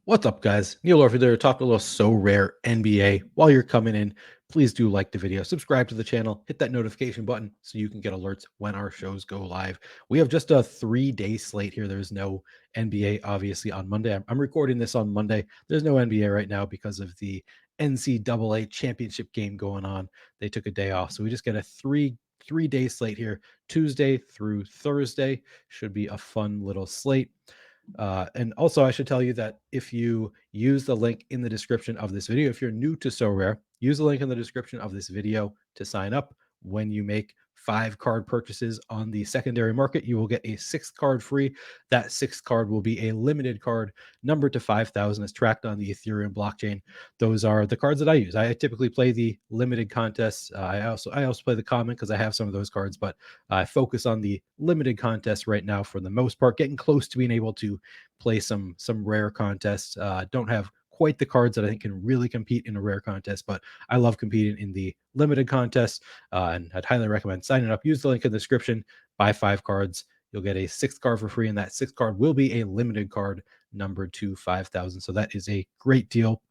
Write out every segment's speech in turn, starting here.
What's up, guys? Neil Orfield there, talking a little Sorare NBA. While you're coming in, please do like the video, subscribe to the channel, hit that notification button so you can get alerts when our shows go live. We have just a 3-day slate here. There's no NBA, obviously, on Monday. I'm recording this on Monday. There's no NBA right now because of the NCAA championship game going on. They took a day off, so we just get a three-day slate here. Tuesday through Thursday should be a fun little slate. And also, I should tell you that if you use the link in the description of this video, if you're new to Sorare, use the link in the description of this video to sign up. When you make 5 card purchases on the secondary market, you will get a 6th card free. That 6th card will be a limited card numbered to 5,000. It's tracked on the Ethereum blockchain. Those are the cards that I use. I typically play the limited contests. I also play the common because I have some of those cards, but I focus on the limited contests right now for the most part, getting close to being able to play some rare contests. Don't have quite the cards that I think can really compete in a rare contest, but I love competing in the limited contests, and I'd highly recommend signing up. Use the link in the description, buy 5 cards. You'll get a 6th card for free, and that 6th card will be a limited card numbered to 5,000. So that is a great deal.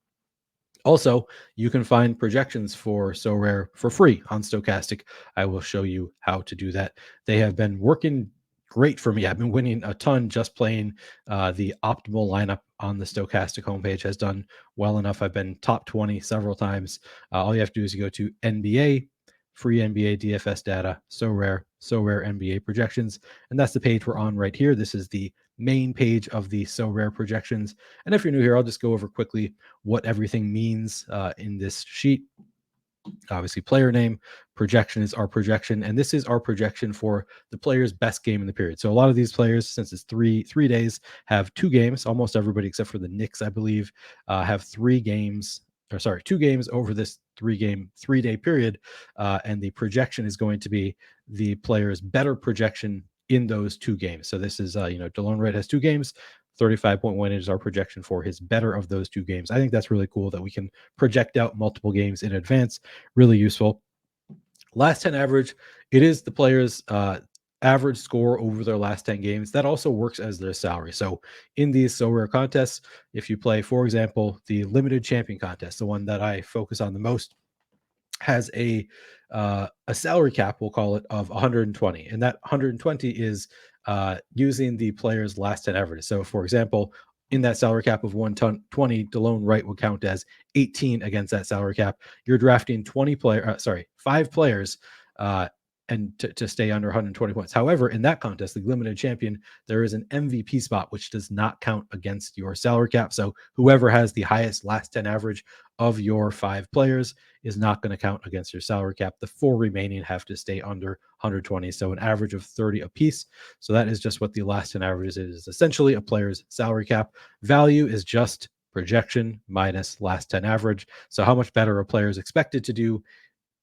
Also, you can find projections for Sorare for free on Stochastic. I will show you how to do that. They have been working great for me. I've been winning a ton just playing the optimal lineup on the Stochastic homepage. Has done well enough. I've been top 20 several times. All you have to do is you go to NBA, free NBA DFS data, Sorare NBA projections, and that's the page we're on right here. This is the main page of the Sorare projections. And if you're new here, I'll just go over quickly what everything means in this sheet. Obviously, player name, projection is our projection, and this is our projection for the player's best game in the period. So a lot of these players, since it's three days, have 2 games. Almost everybody except for the Knicks, I believe, have 2 games over this 3-day period, and the projection is going to be the player's better projection in those 2 games. So this is, DeLone Wright has 2 games. 35.1 is our projection for his better of those 2 games. I think that's really cool that we can project out multiple games in advance. Really useful. Last 10 average, it is the player's average score over their last 10 games. That also works as their salary. So in these Sorare contests, if you play, for example, the limited champion contest, the one that I focus on the most, has a salary cap, we'll call it, of 120, and that 120 is using the player's last 10 averages. So, for example, in that salary cap of 120, DeLone Wright would count as 18 against that salary cap. You're drafting 5 players. And to stay under 120 points. However, in that contest, the limited champion, there is an MVP spot, which does not count against your salary cap. So whoever has the highest last 10 average of your 5 players is not going to count against your salary cap. The 4 remaining have to stay under 120. So an average of 30 apiece. So that is just what the last 10 averages is. It's essentially a player's salary cap. Value is just projection minus last 10 average. So how much better a player is expected to do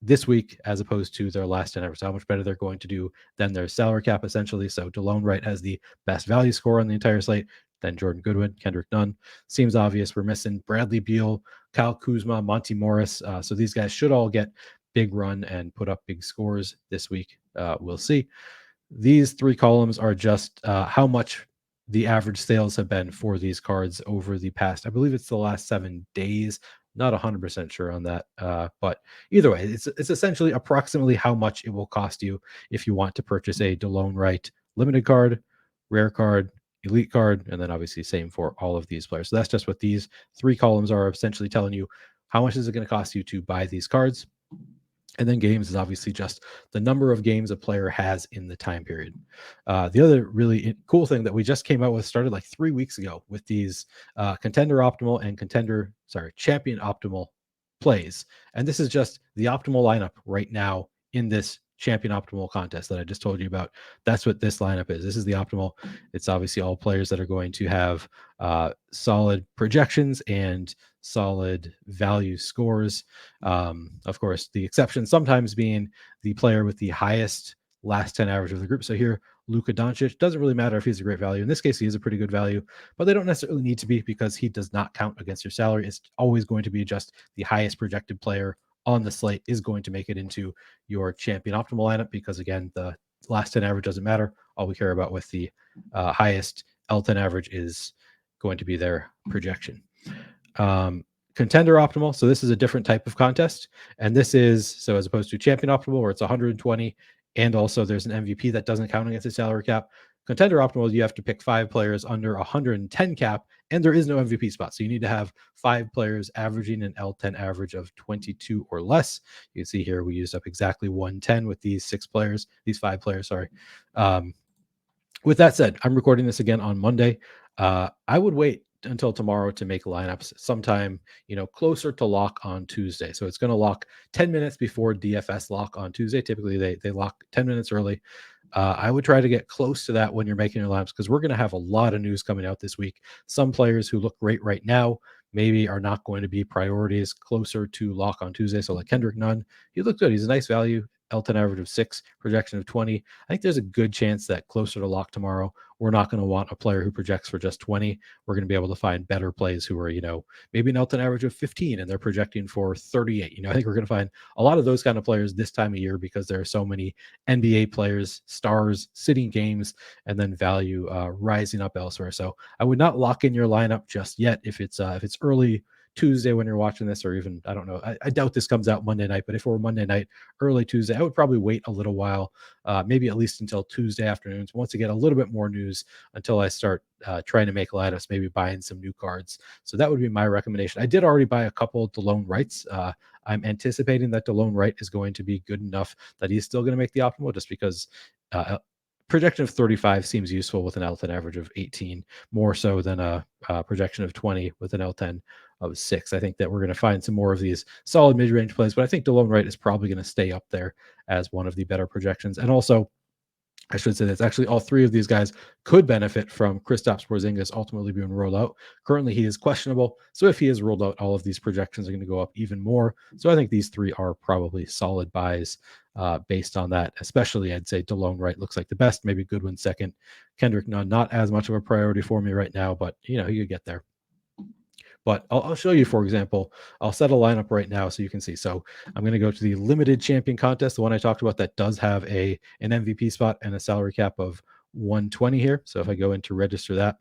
this week as opposed to their last 10 average. So how much better they're going to do than their salary cap, essentially. So DeLone Wright has the best value score on the entire slate, then Jordan Goodwin, Kendrick Nunn. Seems obvious. We're missing Bradley Beal, Kyle Kuzma, Monty Morris. So these guys should all get big run and put up big scores this week. We'll see. These 3 columns are just how much the average sales have been for these cards over the past, I believe it's the last 7 days. Not 100% sure on that, but either way, it's essentially approximately how much it will cost you if you want to purchase a DeLone Wright limited card, rare card, elite card, and then obviously same for all of these players. So that's just what these 3 columns are essentially telling you. How much is it going to cost you to buy these cards? And then games is obviously just the number of games a player has in the time period. The other really cool thing that we just came out with, started like 3 weeks ago, with these contender optimal and champion optimal plays. And this is just the optimal lineup right now in this champion optimal contest that I just told you about. That's what this lineup is. This is the optimal. It's obviously all players that are going to have solid projections and solid value scores. Of course, the exception sometimes being the player with the highest last 10 average of the group. So here, Luka Doncic, doesn't really matter if he's a great value. In this case, he is a pretty good value, but they don't necessarily need to be because he does not count against your salary. It's always going to be just the highest projected player on the slate is going to make it into your champion optimal lineup because, again, the last 10 average doesn't matter. All we care about with the highest L10 average is going to be their projection. Contender optimal. So this is a different type of contest. And this is, so as opposed to champion optimal, where it's 120, and also there's an MVP that doesn't count against the salary cap. Contender optimal, you have to pick 5 players under 110 cap, and there is no MVP spot. So you need to have 5 players averaging an L10 average of 22 or less. You can see here we used up exactly 110 with these 5 players, sorry. With that said, I'm recording this again on Monday. I would wait until tomorrow to make lineups sometime, closer to lock on Tuesday. So it's going to lock 10 minutes before DFS lock on Tuesday. Typically they lock 10 minutes early. I would try to get close to that when you're making your lineups, because we're going to have a lot of news coming out this week. Some players who look great right now maybe are not going to be priorities closer to lock on Tuesday. So like Kendrick Nunn, he looked good. He's a nice value. L10 average of 6, projection of 20. I think there's a good chance that closer to lock tomorrow, we're not going to want a player who projects for just 20. We're going to be able to find better plays who are, maybe an L10 average of 15 and they're projecting for 38. I think we're going to find a lot of those kind of players this time of year, because there are so many NBA players, stars sitting games, and then value rising up elsewhere. So I would not lock in your lineup just yet if it's early Tuesday when you're watching this, or even, I don't know, I doubt this comes out Monday night, but if it were Monday night, early Tuesday, I would probably wait a little while, maybe at least until Tuesday afternoons, once I get a little bit more news, until I start trying to make lineups, maybe buying some new cards. So that would be my recommendation. I did already buy a couple DeLone Wrights. I'm anticipating that DeLone Wright is going to be good enough that he's still going to make the optimal, just because projection of 35 seems useful with an L10 average of 18, more so than a projection of 20 with an L10 of 6. I think that we're going to find some more of these solid mid-range plays, but I think DeLone Wright is probably going to stay up there as one of the better projections. And also, I should say that's actually all 3 of these guys could benefit from Kristaps Porzingis ultimately being rolled out. Currently, he is questionable. So if he is rolled out, all of these projections are going to go up even more. So I think these 3 are probably solid buys based on that. Especially, I'd say DeLone Wright looks like the best, maybe Goodwin second. Kendrick Nunn, not as much of a priority for me right now, but he could get there. But I'll show you, for example, I'll set a lineup right now so you can see. So I'm going to go to the limited champion contest, the one I talked about that does have an MVP spot and a salary cap of 120 here. So if I go in to register that,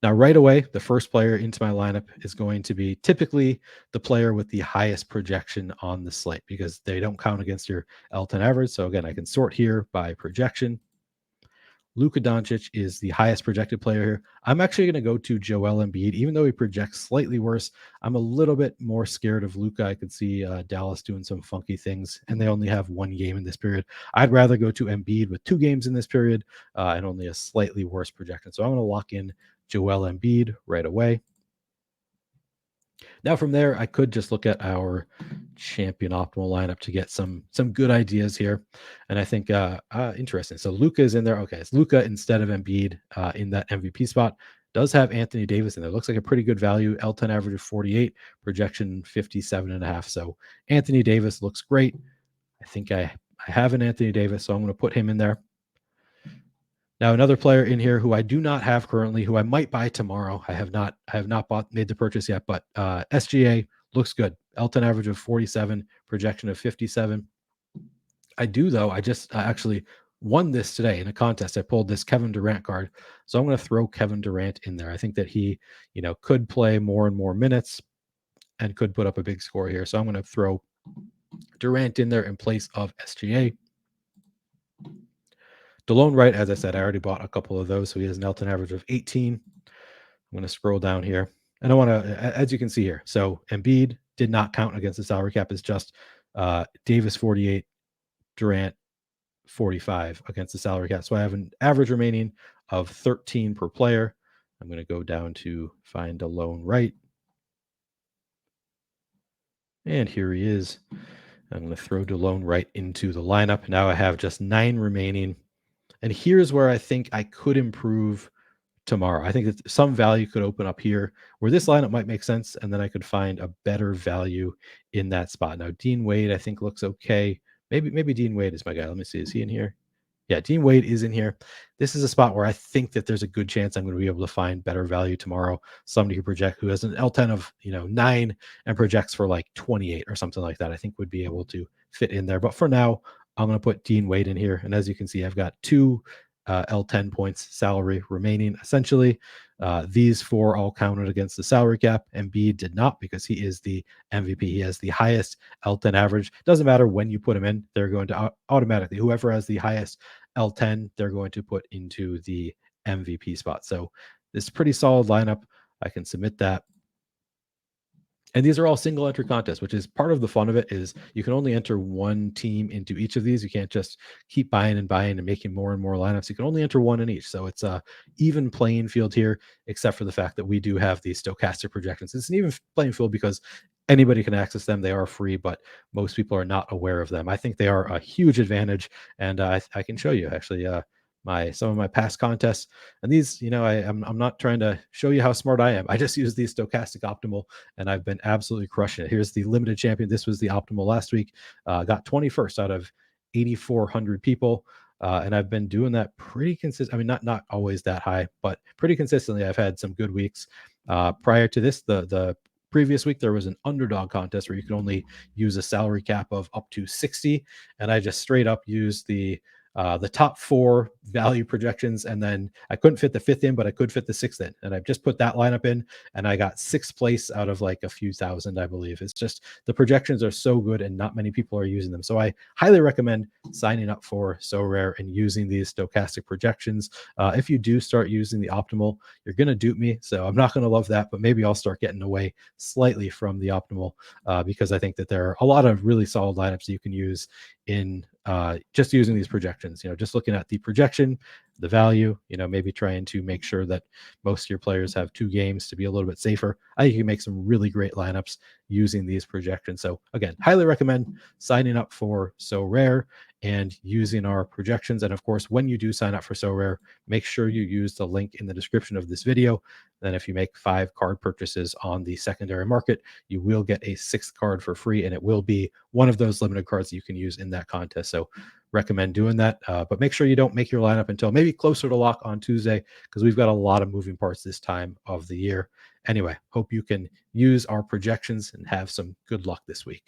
now right away, the first player into my lineup is going to be typically the player with the highest projection on the slate, because they don't count against your L10 average. So again, I can sort here by projection. Luka Doncic is the highest projected player here. I'm actually going to go to Joel Embiid, even though he projects slightly worse. I'm a little bit more scared of Luka. I could see Dallas doing some funky things, and they only have 1 game in this period. I'd rather go to Embiid with 2 games in this period and only a slightly worse projection. So I'm going to lock in Joel Embiid right away. Now from there, I could just look at our champion optimal lineup to get some good ideas here. And I think interesting. So Luka is in there. Okay, it's Luka instead of Embiid in that MVP spot. Does have Anthony Davis in there. Looks like a pretty good value. L10 average of 48, projection 57.5. So Anthony Davis looks great. I think I have an Anthony Davis, so I'm going to put him in there. Now, another player in here who I do not have currently, who I might buy tomorrow. I have not made the purchase yet, but SGA looks good. L10 average of 47, projection of 57. I do, though. I just actually won this today in a contest. I pulled this Kevin Durant card. So I'm going to throw Kevin Durant in there. I think that he, could play more and more minutes and could put up a big score here. So I'm going to throw Durant in there in place of SGA. DeLone Wright, as I said, I already bought a couple of those. So he has an L10 average of 18. I'm going to scroll down here. And I want to, as you can see here, so Embiid did not count against the salary cap. It's just Davis 48, Durant 45 against the salary cap. So I have an average remaining of 13 per player. I'm going to go down to find DeLone Wright. And here he is. I'm going to throw DeLone Wright into the lineup. Now I have just 9 remaining. And here's where I think I could improve tomorrow. I think that some value could open up here where this lineup might make sense, and then I could find a better value in that spot. Now, Dean Wade, I think, looks okay. Maybe Dean Wade is my guy. Let me see. Is he in here? Yeah, Dean Wade is in here. This is a spot where I think that there's a good chance I'm going to be able to find better value tomorrow. Somebody who has an L10 of 9 and projects for like 28 or something like that, I think would be able to fit in there. But for now, I'm going to put Dean Wade in here. And as you can see, I've got 2 L10 points salary remaining. Essentially, these four all counted against the salary cap. Embiid did not because he is the MVP. He has the highest L10 average. Doesn't matter when you put him in; they're going to automatically whoever has the highest L10, they're going to put into the MVP spot. So this is a pretty solid lineup. I can submit that. And these are all single entry contests, which is part of the fun of it. Is you can only enter one team into each of these. You can't just keep buying and buying and making more and more lineups. You can only enter one in each. So it's a even playing field here, except for the fact that we do have these stochastic projections. It's an even playing field because anybody can access them. They are free, but most people are not aware of them. I think they are a huge advantage, and I can show you actually. My some of my past contests, and these, I'm not trying to show you how smart I am. I just use these stochastic optimal, and I've been absolutely crushing it. Here's the limited champion. This was the optimal last week. Got 21st out of 8,400 people. And I've been doing that pretty consistent. I mean, not always that high, but pretty consistently. I've had some good weeks. Prior to this, the previous week there was an underdog contest where you could only use a salary cap of up to 60, and I just straight up used the top four value projections, and then I couldn't fit the fifth in, but I could fit the sixth in, and I just put that lineup in, and I got sixth place out of like a few thousand, I believe. It's just the projections are so good, and not many people are using them. So I highly recommend signing up for Sorare and using these stochastic projections. If you do start using the optimal, you're going to dupe me, so I'm not going to love that, but maybe I'll start getting away slightly from the optimal because I think that there are a lot of really solid lineups that you can use in just using these projections. Just looking at the projection, the value, maybe trying to make sure that most of your players have 2 games to be a little bit safer. I think you can make some really great lineups using these projections. So again, highly recommend signing up for Sorare and using our projections. And of course, when you do sign up for Sorare, make sure you use the link in the description of this video. Then if you make 5 card purchases on the secondary market, you will get a 6th card for free, and it will be one of those limited cards that you can use in that contest. So recommend doing that. But make sure you don't make your lineup until maybe closer to lock on Tuesday, because we've got a lot of moving parts this time of the year. Anyway, hope you can use our projections and have some good luck this week.